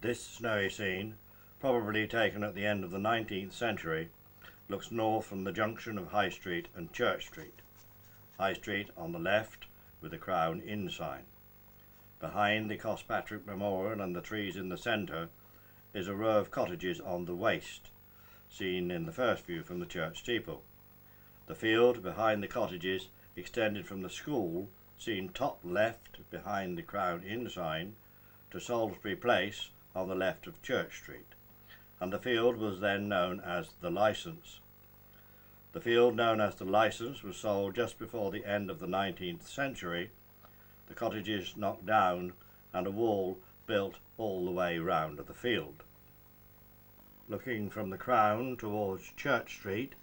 This snowy scene, probably taken at the end of the 19th century, looks north from the junction of High Street and Church Street. High Street on the left with the Crown Inn sign. Behind the Cospatrick Memorial and the trees in the centre is a row of cottages on the waste, seen in the first view from the church steeple. The field behind the cottages extended from the school, seen top left behind the Crown Inn sign, to Salisbury Place on the left of Church Street, and the field was then known as the Licence. The field known as the Licence was sold just before the end of the 19th century, the cottages knocked down and a wall built all the way round the field. Looking from the Crown towards Church Street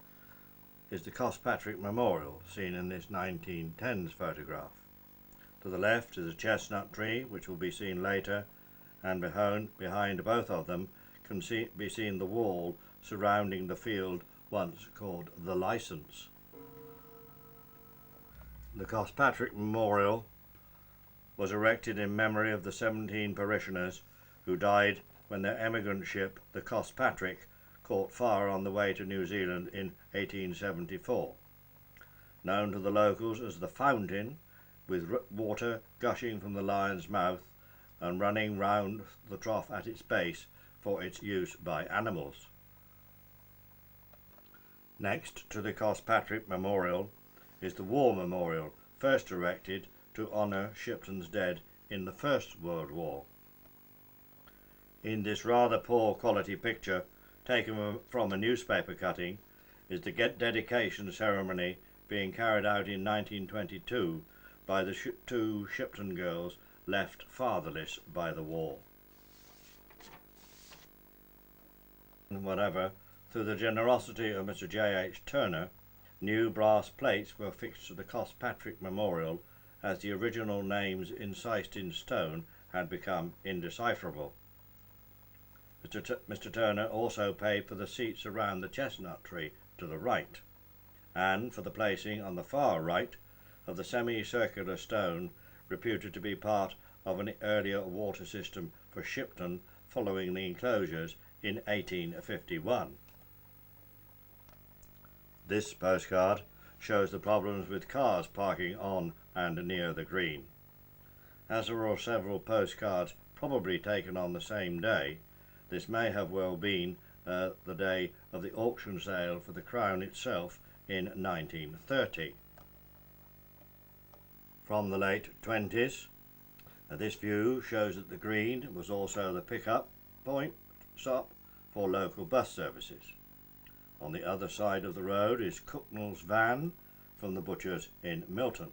is the Cospatrick Memorial, seen in this 1910s photograph. To the left is a chestnut tree, which will be seen later, and behind both of them can be seen the wall surrounding the field once called the Licence. The Cospatrick Memorial was erected in memory of the 17 parishioners who died when their emigrant ship, the Cospatrick, caught fire on the way to New Zealand in 1874. Known to the locals as the Fountain, with water gushing from the lion's mouth and running round the trough at its base for its use by animals. Next to the Cospatrick Memorial is the War Memorial, first erected to honour Shipton's dead in the First World War. In this rather poor quality picture, taken from a newspaper cutting, is the dedication ceremony being carried out in 1922 by the two Shipton girls left fatherless by the war. Whatever, through the generosity of Mr. J.H. Turner, new brass plates were fixed to the Cospatrick Memorial, as the original names incised in stone had become indecipherable. Mr. Turner also paid for the seats around the chestnut tree to the right, and for the placing on the far right of the semicircular stone reputed to be part of an earlier water system for Shipton following the enclosures in 1851. This postcard shows the problems with cars parking on and near the green. As there are several postcards probably taken on the same day, this may have well been the day of the auction sale for the Crown itself in 1930. From the late 20s, this view shows that the green was also the pick-up point stop for local bus services. On the other side of the road is Cooknell's van from the butchers in Milton.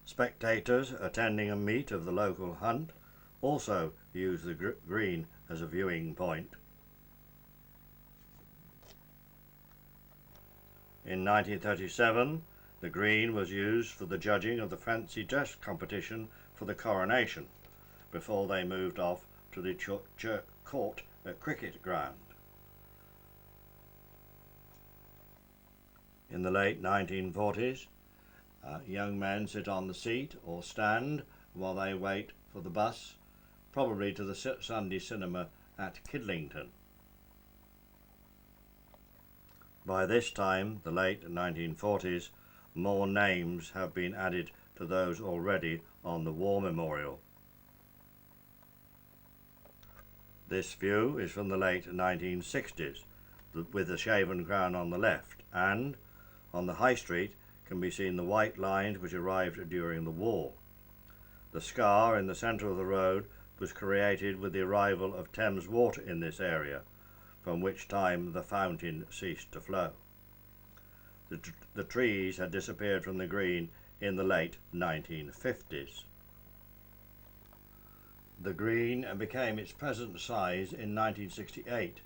Spectators attending a meet of the local hunt also use the green as a viewing point. In 1937, the green was used for the judging of the fancy dress competition for the coronation, before they moved off to the court cricket ground. In the late 1940s, young men sit on the seat or stand while they wait for the bus, probably to the Sunday cinema at Kidlington. By this time, the late 1940s, more names have been added to those already on the War Memorial. This view is from the late 1960s, with the shaven crown on the left, and on the High Street can be seen the white lines which arrived during the war. The scar in the centre of the road was created with the arrival of Thames water in this area, from which time the fountain ceased to flow. The trees had disappeared from the green in the late 1950s. The green became its present size in 1968,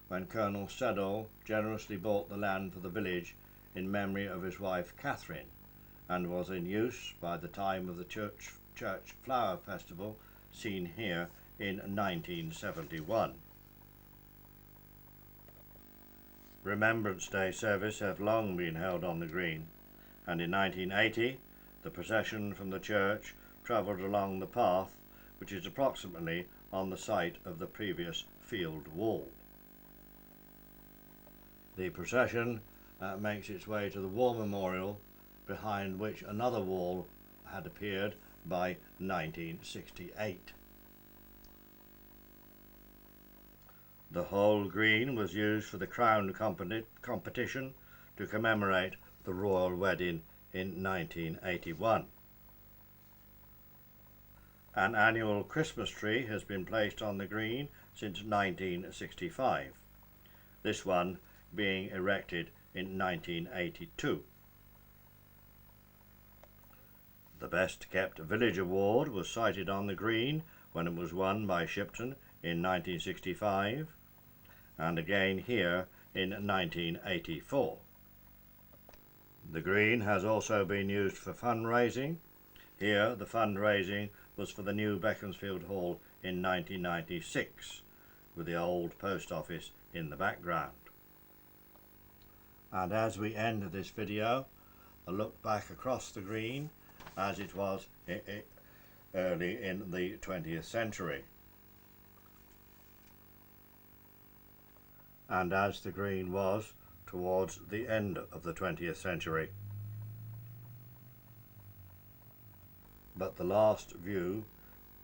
when Colonel Seddall generously bought the land for the village in memory of his wife Catherine, and was in use by the time of the church flower festival seen here in 1971. Remembrance Day service have long been held on the green, and in 1980 the procession from the church travelled along the path which is approximately on the site of the previous field wall. The procession makes its way to the War Memorial, behind which another wall had appeared by 1968. The whole green was used for the crown competition to commemorate the royal wedding in 1981. An annual Christmas tree has been placed on the green since 1965, this one being erected in 1982. The Best Kept Village Award was sited on the green when it was won by Shipton in 1965, and again here in 1984. The green has also been used for fundraising. Here the fundraising was for the new Beaconsfield Hall in 1996, with the old post office in the background. And as we end this video, a look back across the green as it was early in the 20th century. And as the green was towards the end of the 20th century. But the last view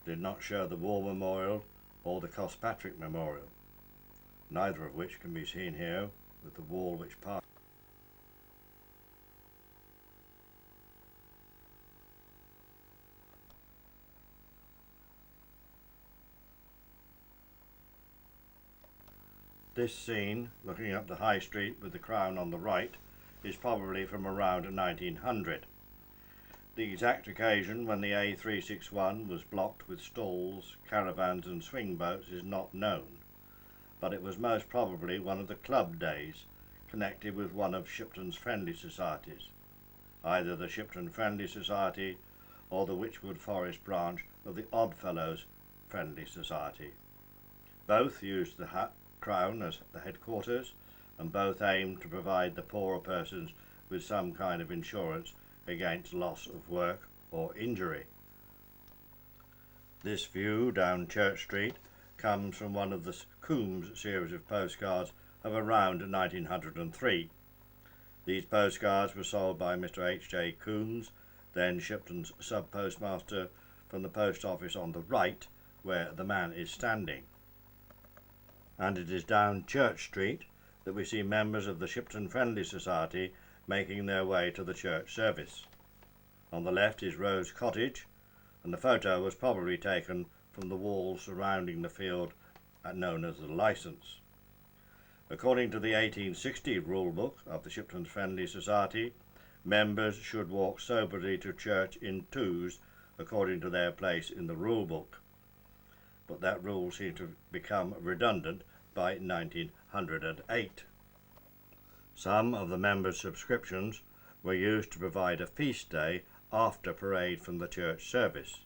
did not show the War Memorial or the Cospatrick Memorial, neither of which can be seen here with the wall which passed. This scene, looking up the High Street with the crown on the right, is probably from around 1900. The exact occasion when the A361 was blocked with stalls, caravans and swing boats is not known, but it was most probably one of the club days connected with one of Shipton's friendly societies, either the Shipton Friendly Society or the Wychwood Forest branch of the Oddfellows Friendly Society. Both used the crown as the headquarters, and both aimed to provide the poorer persons with some kind of insurance against loss of work or injury. This view down Church Street comes from one of the Coombs series of postcards of around 1903. These postcards were sold by Mr. H.J. Coombs, then Shipton's sub-postmaster, from the post office on the right, where the man is standing. And it is down Church Street that we see members of the Shipton Friendly Society making their way to the church service. On the left is Rose Cottage, and the photo was probably taken from the wall surrounding the field known as the Licence. According to the 1860 rule book of the Shipton Friendly Society, members should walk soberly to church in twos according to their place in the rule book, but that rule seemed to become redundant by 1908. Some of the members' subscriptions were used to provide a feast day after parade from the church service,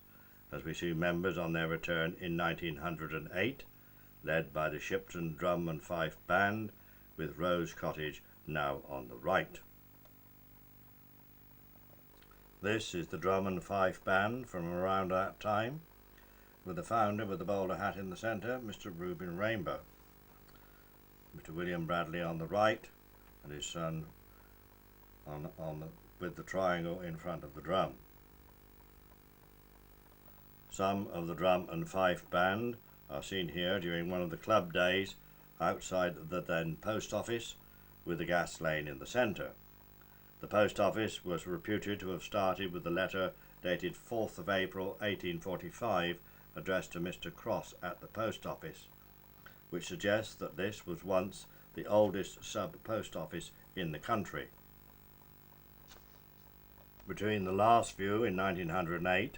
as we see members on their return in 1908, led by the Shipton Drum and Fife Band, with Rose Cottage now on the right. This is the Drum and Fife Band from around that time, with the founder with the bowler hat in the centre, Mr. Reuben Rainbow. Mr. William Bradley on the right, and his son with the triangle in front of the drum. Some of the Drum and Fife Band are seen here during one of the club days outside the then post office, with the gas lane in the centre. The post office was reputed to have started with the letter dated 4th of April 1845 addressed to Mr. Cross at the post office, which suggests that this was once the oldest sub-post office in the country. Between the last view in 1908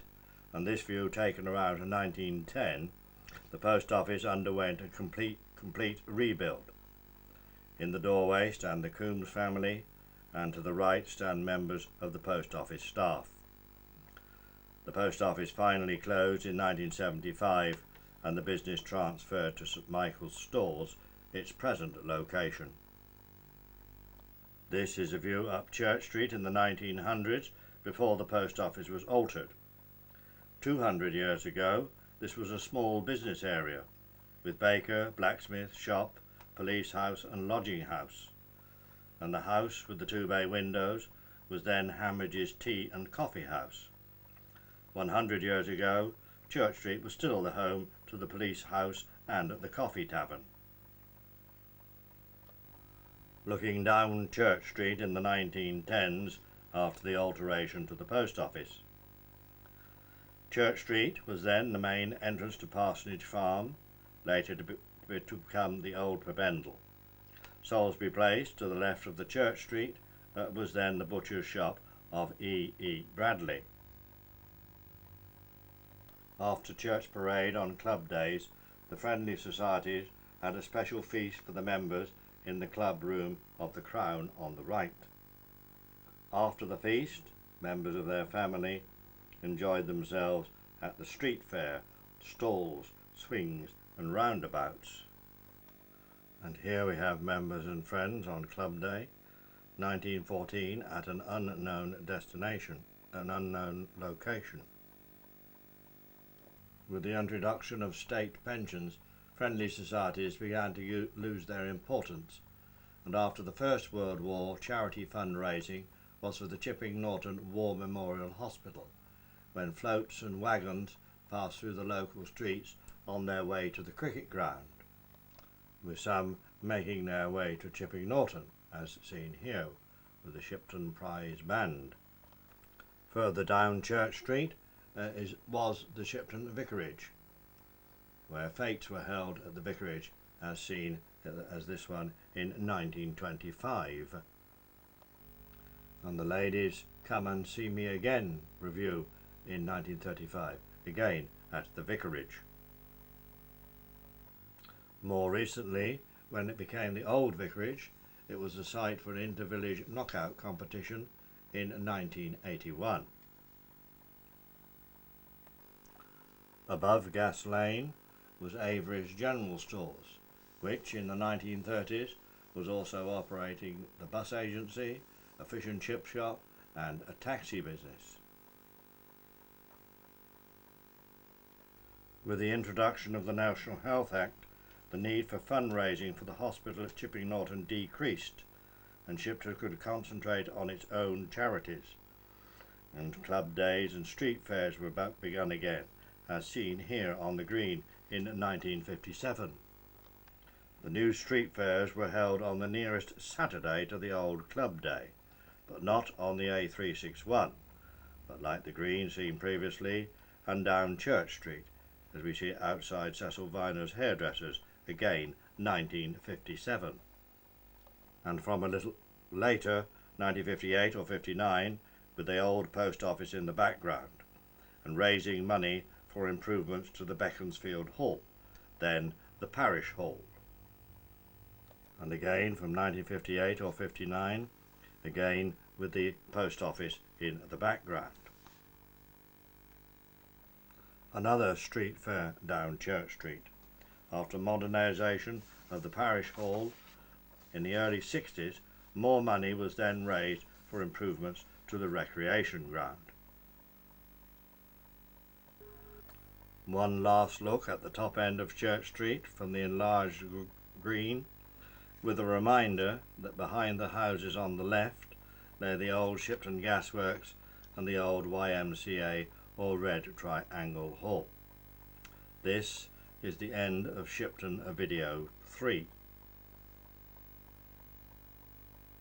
and this view taken around 1910, the post office underwent a complete rebuild. In the doorway stand the Coombs family, and to the right stand members of the post office staff. The post office finally closed in 1975 and the business transferred to St Michael's Stores, its present location. This is a view up Church Street in the 1900s, before the post office was altered. 200 years ago, this was a small business area with baker, blacksmith, shop, police house and lodging house, and the house with the 2-bay windows was then Hambridge's Tea and Coffee House. 100 years ago, Church Street was still the home to the police house and the coffee tavern. Looking down Church Street in the 1910s after the alteration to the post office. Church Street was then the main entrance to Parsonage Farm, later to become the old prebendal. Salisbury Place, to the left of the Church Street, was then the butcher's shop of E. Bradley. After church parade on club days, the friendly societies had a special feast for the members in the club room of the Crown on the right. After the feast, members of their family enjoyed themselves at the street fair, stalls, swings and roundabouts. And here we have members and friends on club day, 1914, at an unknown destination, an unknown location. With the introduction of state pensions, friendly societies began to lose their importance, and after the First World War, charity fundraising was for the Chipping Norton War Memorial Hospital, when floats and wagons passed through the local streets on their way to the cricket ground, with some making their way to Chipping Norton, as seen here, with the Shipton Prize Band. Further down Church Street was the Shipton Vicarage, where fetes were held at the vicarage, as seen as this one in 1925. And the Ladies Come and See Me Again review in 1935, again at the vicarage. More recently, when it became the old vicarage, it was the site for an inter-village knockout competition in 1981. Above Gas Lane was Avery's General Stores, which in the 1930s was also operating the bus agency, a fish and chip shop and a taxi business. With the introduction of the National Health Act, the need for fundraising for the hospital at Chipping Norton decreased, and Shipton could concentrate on its own charities, and club days and street fairs were begun again, as seen here on the green in 1957. The new street fairs were held on the nearest Saturday to the old club day, but not on the A361, but like the green seen previously, and down Church Street, as we see outside Cecil Viner's hairdressers, again 1957. And from a little later, 1958 or 59, with the old post office in the background, and raising money for improvements to the Beaconsfield Hall, then the Parish Hall. And again from 1958 or 59, again with the post office in the background. Another street fair down Church Street. After modernisation of the Parish Hall in the early 60s, more money was then raised for improvements to the recreation ground. One last look at the top end of Church Street from the enlarged green, with a reminder that behind the houses on the left lay the old Shipton Gasworks and the old YMCA or Red Triangle Hall. This is the end of Shipton Video 3.